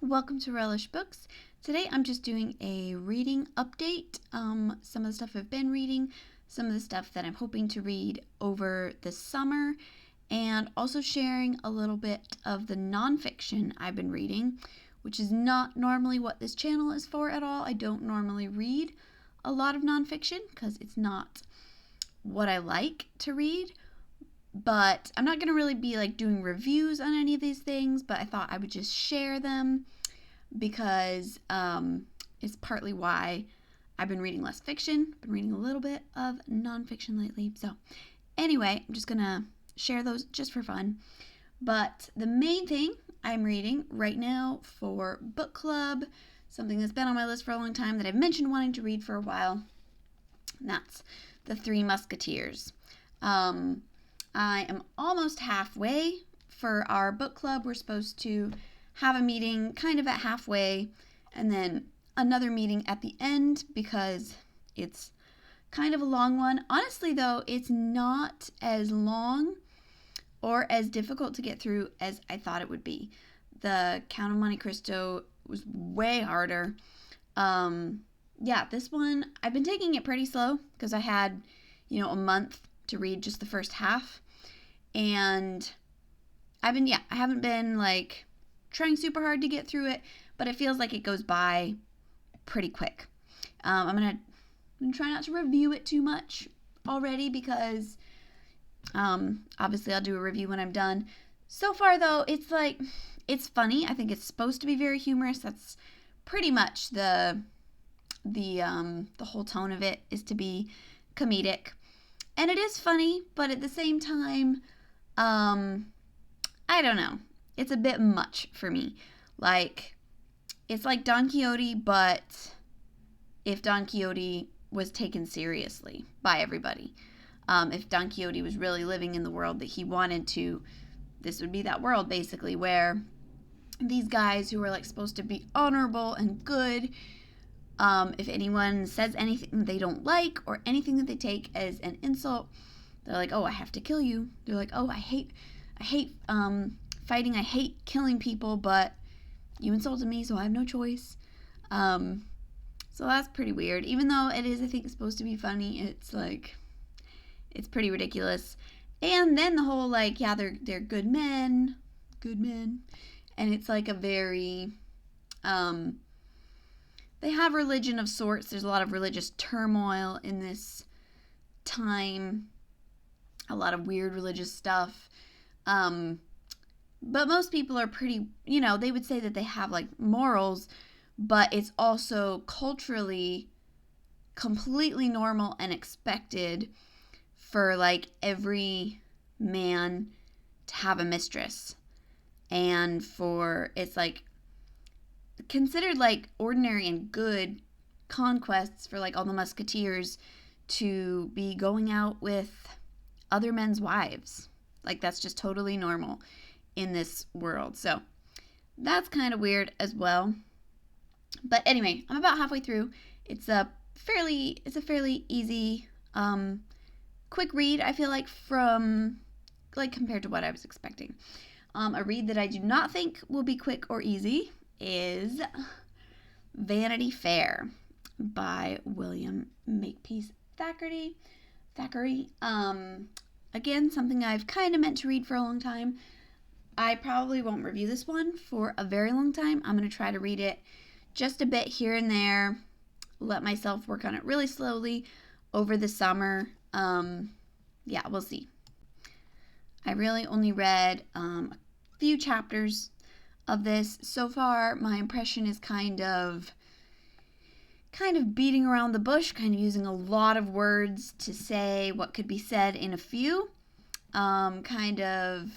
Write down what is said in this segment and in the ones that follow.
welcome to Relish Books. Today I'm just doing a reading update. Some of the stuff I've been reading, some of the stuff that I'm hoping to read over the summer, and also sharing a little bit of the nonfiction I've been reading, which is not normally what this channel is for at all. I don't normally read a lot of nonfiction because it's not what I like to read. But I'm not going to really be doing reviews on any of these things, but I thought I would just share them because it's partly why I've been reading less fiction. I've been reading a little bit of nonfiction lately. So anyway, I'm just going to share those just for fun. But the main thing I'm reading right now for book club, something that's been on my list for a long time that I've mentioned wanting to read for a while, and that's The Three Musketeers. I am almost halfway for our book club. We're supposed to have a meeting kind of at halfway and then another meeting at the end because it's kind of a long one. Honestly, though, it's not as long or as difficult to get through as I thought it would be. The Count of Monte Cristo was way harder. This one, I've been taking it pretty slow because I had, a month to read just the first half. And I haven't been trying super hard to get through it, but it feels like it goes by pretty quick. I'm gonna try not to review it too much already because obviously I'll do a review when I'm done. So far though, it's funny. I think it's supposed to be very humorous. That's pretty much the whole tone of it is to be comedic. And it is funny, but at the same time, I don't know. It's a bit much for me. It's like Don Quixote, but if Don Quixote was taken seriously by everybody. If Don Quixote was really living in the world that he wanted to, this would be that world, basically, where these guys who are, supposed to be honorable and good, if anyone says anything they don't like or anything that they take as an insult, they're like, oh, I have to kill you. They're like, oh, I hate fighting. I hate killing people, but you insulted me, so I have no choice. So that's pretty weird. Even though it is, I think, supposed to be funny, it's pretty ridiculous. And then the whole they're good men, and it's a very they have religion of sorts. There's a lot of religious turmoil in this time. A lot of weird religious stuff. But most people are pretty, they would say that they have morals, but it's also culturally completely normal and expected for every man to have a mistress. And it's considered ordinary and good conquests for all the musketeers to be going out with other men's wives. That's just totally normal in this world. So that's kind of weird as well. But anyway, I'm about halfway through. It's a fairly easy, quick read, I feel from compared to what I was expecting. A read that I do not think will be quick or easy is Vanity Fair by William Makepeace Thackeray. Again, something I've kind of meant to read for a long time. I probably won't review this one for a very long time. I'm going to try to read it just a bit here and there, let myself work on it really slowly over the summer. We'll see. I really only read a few chapters of this. So far, my impression is kind of beating around the bush, kind of using a lot of words to say what could be said in a few, kind of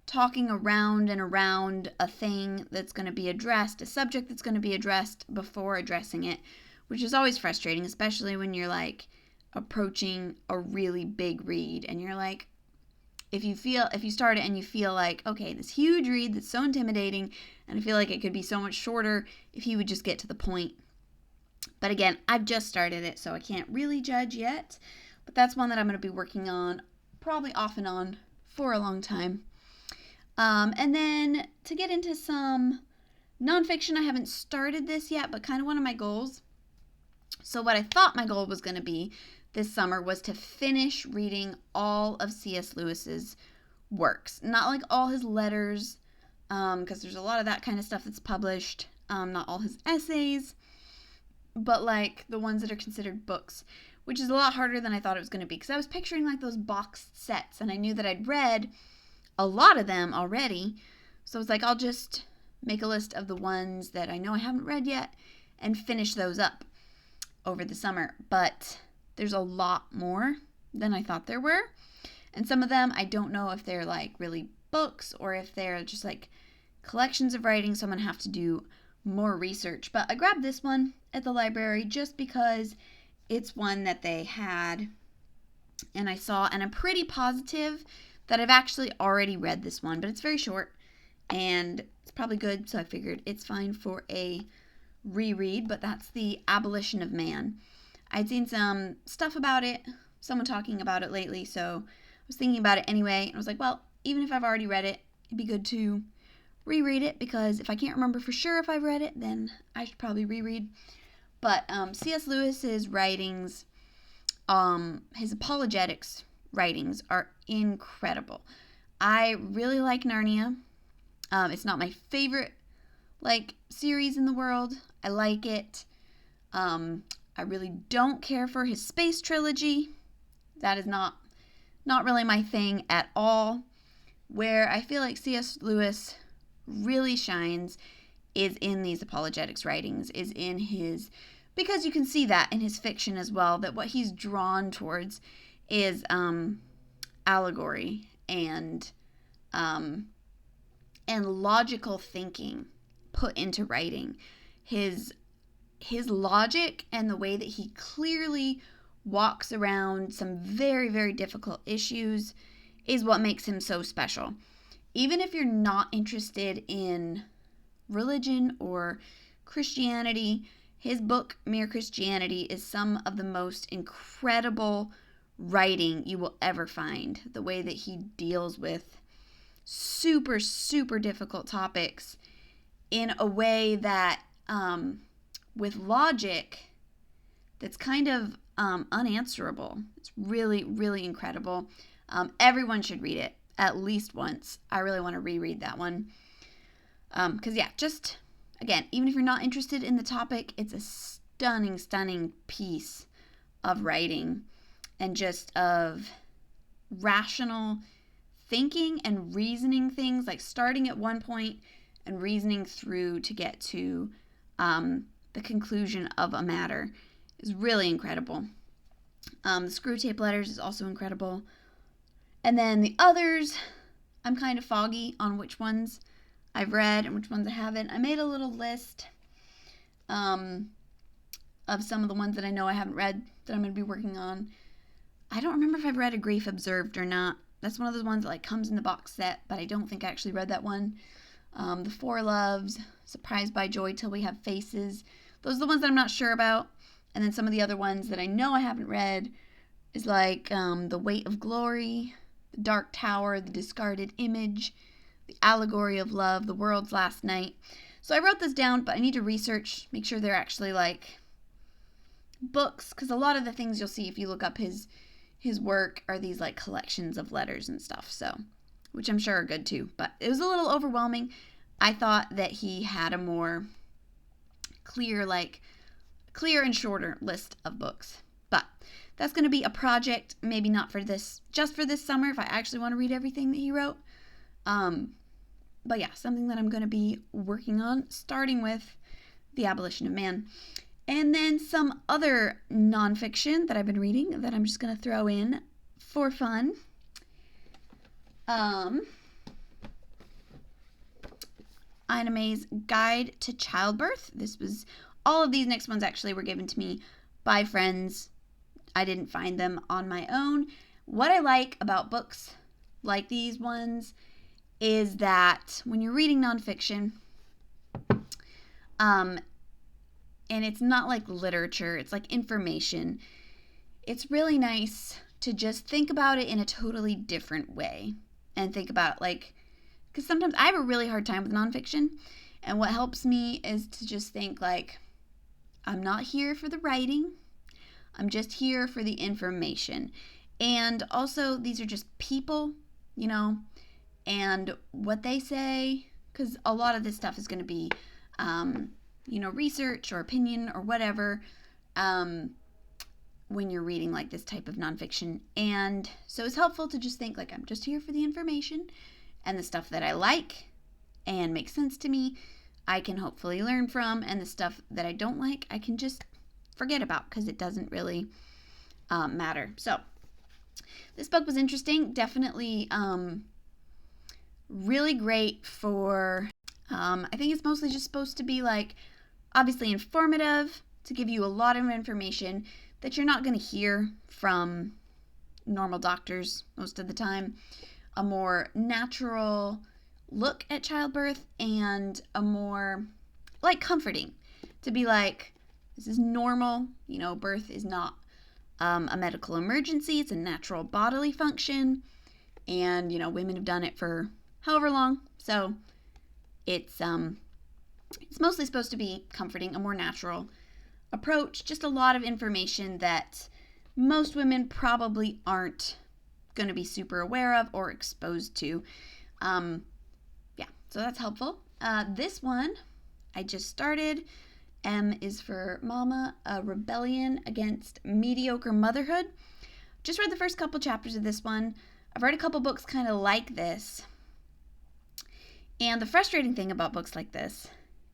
talking around and around a thing that's going to be addressed, a subject that's going to be addressed before addressing it, which is always frustrating, especially when you're approaching a really big read and you're if you start it and you feel okay, this huge read that's so intimidating and I feel like it could be so much shorter if you would just get to the point. But again, I've just started it, so I can't really judge yet. But that's one that I'm going to be working on probably off and on for a long time. And then to get into some Nonfiction, I haven't started this yet, but kind of one of my goals. So what I thought my goal was going to be this summer was to finish reading all of C.S. Lewis's works. Not like all his letters, because there's a lot of that kind of stuff that's published. Not all his essays, but like the ones that are considered books, which is a lot harder than I thought it was going to be, because I was picturing like those boxed sets, and I knew that I'd read a lot of them already. So I was like, I'll just make a list of the ones that I know I haven't read yet and finish those up over the summer. But there's a lot more than I thought there were. And some of them, I don't know if they're like really books or if they're just like collections of writing, so I'm going to have to do more research. But I grabbed this one at the library just because it's one that they had and I saw, and I'm pretty positive that I've actually already read this one, but it's very short and it's probably good, so I figured it's fine for a reread. But that's The Abolition of Man. I'd seen some stuff about it, someone talking about it lately, so I was thinking about it anyway, and I was like, well, even if I've already read it, it'd be good to reread it, because if I can't remember for sure if I've read it, then I should probably reread. But C.S. Lewis's writings, his apologetics writings are incredible. I really like Narnia. It's not my favorite series in the world. I like it. I really don't care for his space trilogy. That is not really my thing at all. Where I feel like C.S. Lewis really shines is in these apologetics writings, is in his, because you can see that in his fiction as well, that what he's drawn towards is allegory and logical thinking put into writing. His logic and the way that he clearly walks around some very, very difficult issues is what makes him so special. Even if you're not interested in religion or Christianity, his book, Mere Christianity, is some of the most incredible writing you will ever find. The way that he deals with super, super difficult topics in a way that, with logic, that's kind of unanswerable. It's really, really incredible. Everyone should read it at least once. I really want to reread that one. Because, just, again, even if you're not interested in the topic, it's a stunning, stunning piece of writing and just of rational thinking and reasoning things, like starting at one point and reasoning through to get to the conclusion of a matter is really incredible. The Screwtape Letters is also incredible. And then the others, I'm kind of foggy on which ones I've read and which ones I haven't. I made a little list of some of the ones that I know I haven't read that I'm going to be working on. I don't remember if I've read A Grief Observed or not. That's one of those ones that comes in the box set, but I don't think I actually read that one. The Four Loves, Surprised by Joy Till We Have Faces. Those are the ones that I'm not sure about. And then some of the other ones that I know I haven't read is The Weight of Glory, The Dark Tower, The Discarded Image, The Allegory of Love, The World's Last Night. So I wrote this down, but I need to research, make sure they're actually books, because a lot of the things you'll see if you look up his work are these collections of letters and stuff, so, which I'm sure are good too, but it was a little overwhelming. I thought that he had a more clear and shorter list of books, but that's going to be a project, maybe not for this, just for this summer, if I actually want to read everything that he wrote. But yeah, something that I'm going to be working on, starting with The Abolition of Man. And then some other nonfiction that I've been reading that I'm just going to throw in for fun. Ina May's Guide to Childbirth. All of these next ones actually were given to me by friends. I didn't find them on my own. What I like about books like these ones is that when you're reading nonfiction, and it's not like literature, it's like information, it's really nice to just think about it in a totally different way and think about because sometimes I have a really hard time with nonfiction, And what helps me is to just think like, I'm not here for the writing. I'm just here for the information. And also, these are just people, and what they say, because a lot of this stuff is going to be, research or opinion or whatever, when you're reading like this type of nonfiction. And so it's helpful to just think like, I'm just here for the information, and the stuff that I like and makes sense to me, I can hopefully learn from, and the stuff that I don't like, I can just forget about because it doesn't really matter. So this book was interesting, definitely really great for, I think it's mostly just supposed to be like, obviously informative, to give you a lot of information that you're not going to hear from normal doctors most of the time. A more natural look at childbirth, and a more like comforting, to be like, this is normal, birth is not a medical emergency, it's a natural bodily function, and women have done it for however long, so it's mostly supposed to be comforting, a more natural approach, just a lot of information that most women probably aren't going to be super aware of or exposed to. So that's helpful. This one I just started. M is for Mama, a Rebellion Against Mediocre Motherhood. Just read the first couple chapters of this one. I've read a couple books kind of like this. And the frustrating thing about books like this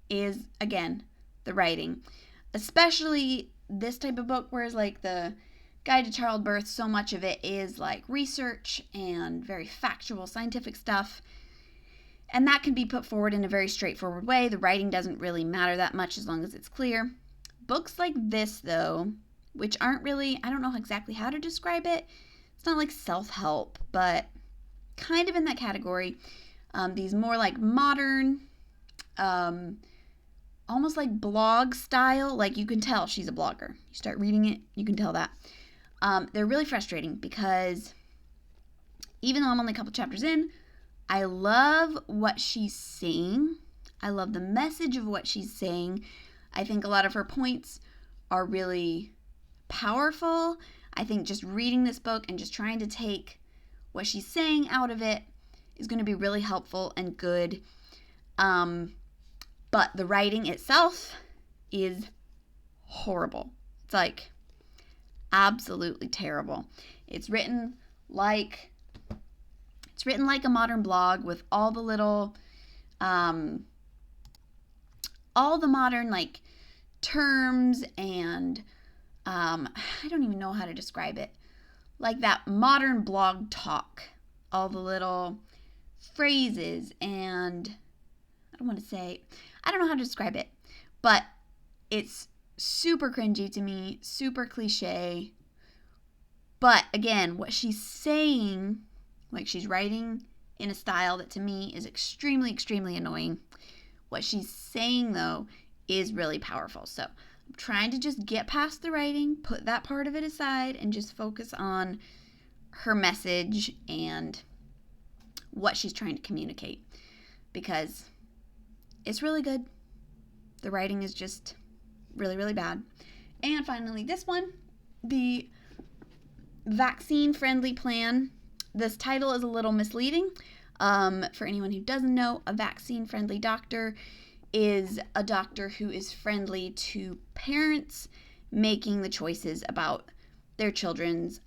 is, again, the writing. Especially this type of book, whereas like the Guide to Childbirth, so much of it is like research and very factual scientific stuff. And that can be put forward in a very straightforward way. The writing doesn't really matter that much as long as it's clear. Books like this, though, which aren't really, I don't know exactly how to describe it. It's not like self-help, but kind of in that category. These more like modern, almost like blog style. Like, you can tell she's a blogger. You start reading it, you can tell that. They're really frustrating because even though I'm only a couple chapters in, I love what she's saying. I love the message of what she's saying. I think a lot of her points are really powerful. I think just reading this book and just trying to take what she's saying out of it is going to be really helpful and good. But the writing itself is horrible. It's like absolutely terrible. It's written like a modern blog with all the little, all the modern like terms and, I don't even know how to describe it. Like that modern blog talk, all the little phrases, and I don't know how to describe it, but it's super cringy to me, super cliche. But again, what she's saying, like, she's writing in a style that to me is extremely, extremely annoying. What she's saying, though, is really powerful. So I'm trying to just get past the writing, put that part of it aside, and just focus on her message and what she's trying to communicate, because it's really good. The writing is just really, really bad. And finally, this one, the vaccine-friendly plan. This title is a little misleading. For anyone who doesn't know, a vaccine-friendly doctor is a doctor who is friendly to parents making the choices about their children's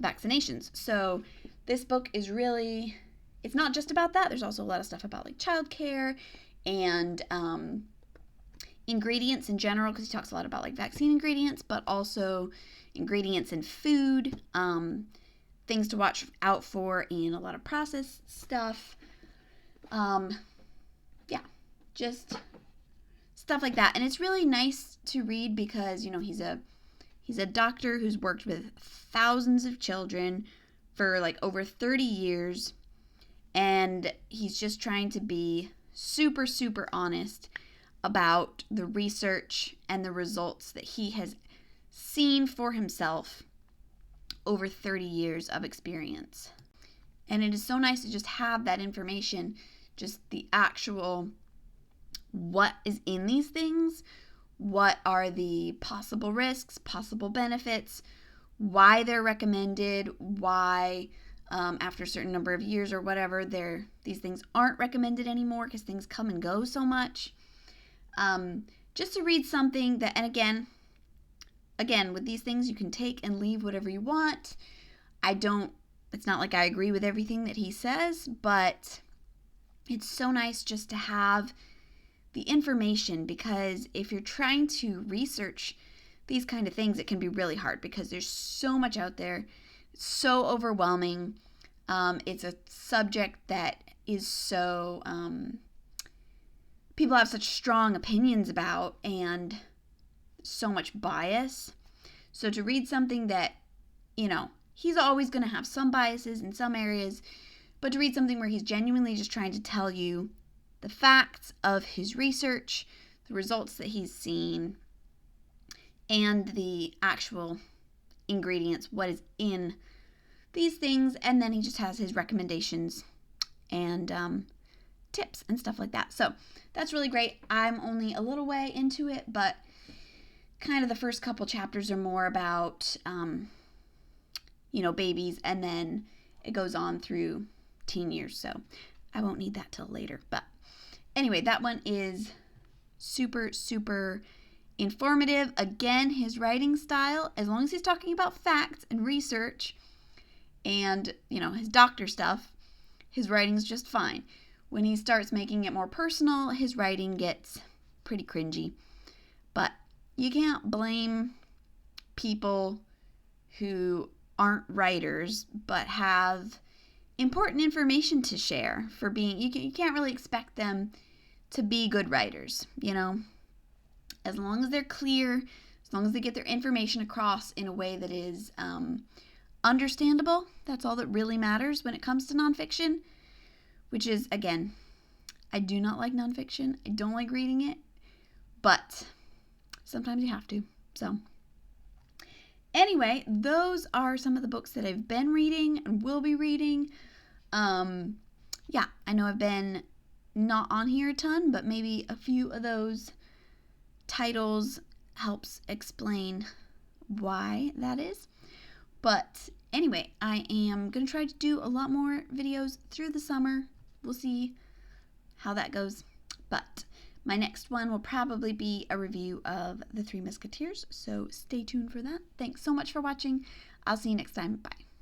vaccinations. So this book is really, it's not just about that. There's also a lot of stuff about like childcare and ingredients in general, because he talks a lot about like vaccine ingredients, but also ingredients in food, things to watch out for, and a lot of processed stuff. Just stuff like that. And it's really nice to read because, he's a doctor who's worked with thousands of children for like over 30 years, and he's just trying to be super, super honest about the research and the results that he has seen for himself over 30 years of experience. And it is so nice to just have that information, just the actual what is in these things, what are the possible risks, possible benefits, why they're recommended, why after a certain number of years or whatever, these things aren't recommended anymore because things come and go so much. Just to read something that, and again, with these things, you can take and leave whatever you want. It's not like I agree with everything that he says, but it's so nice just to have the information, because if you're trying to research these kind of things, it can be really hard because there's so much out there. It's so overwhelming. It's a subject that is so, people have such strong opinions about and so much bias. So to read something that, he's always going to have some biases in some areas, but to read something where he's genuinely just trying to tell you the facts of his research, the results that he's seen, and the actual ingredients, what is in these things, and then he just has his recommendations and tips and stuff like that. So that's really great. I'm only a little way into it, but kind of the first couple chapters are more about, babies, and then it goes on through teen years. So I won't need that till later. But anyway, that one is super, super informative. Again, his writing style, as long as he's talking about facts and research and, his doctor stuff, his writing's just fine. When he starts making it more personal, his writing gets pretty cringy. But you can't blame people who aren't writers but have important information to share for being, you can't really expect them to be good writers, As long as they're clear, as long as they get their information across in a way that is understandable, that's all that really matters when it comes to nonfiction, which is, again, I do not like nonfiction. I don't like reading it, but sometimes you have to. So anyway, those are some of the books that I've been reading and will be reading. I know I've been not on here a ton, but maybe a few of those titles helps explain why that is. But anyway, I am going to try to do a lot more videos through the summer. We'll see how that goes. But my next one will probably be a review of The Three Musketeers, so stay tuned for that. Thanks so much for watching. I'll see you next time. Bye.